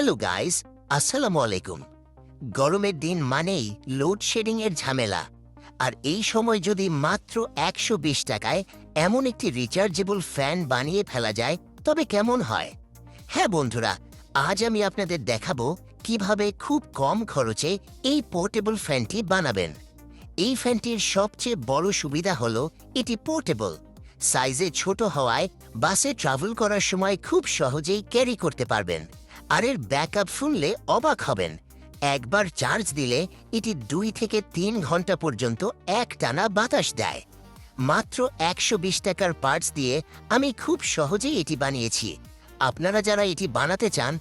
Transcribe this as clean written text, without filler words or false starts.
Hello guys, আসসালামু আলাইকুম। গরমের দিন মানেই লোডশেডিং এর ঝামেলা। আর এই সময় যদি মাত্র ১২০ টাকায় এমন একটি রিচার্জেবল ফ্যান বানিয়ে ফেলা যায় তবে কেমন হয়? হ্যাঁ বন্ধুরা, আজ আমি আপনাদের দেখাবো কিভাবে খুব কম খরচে এই পোর্টেবল ফ্যানটি বানাবেন। এই ফ্যানটির সবচেয়ে বড় সুবিধা হলো এটি পোর্টেবল। সাইজে ছোট হওয়ায় বাসে ট্রাভেল করার সময় খুব সহজেই ক্যারি করতে পারবেন। আর এর ব্যাকআপ শুনলে অবাক হবেন। একবার চার্জ দিলে এটি ২ থেকে ৩ ঘন্টা পর্যন্ত একটানা বাতাস দেয়। মাত্র ১২০ টাকার পার্টস দিয়ে আমি খুব সহজেই এটি বানিয়েছি। আপনারা যারা এটি বানাতে চান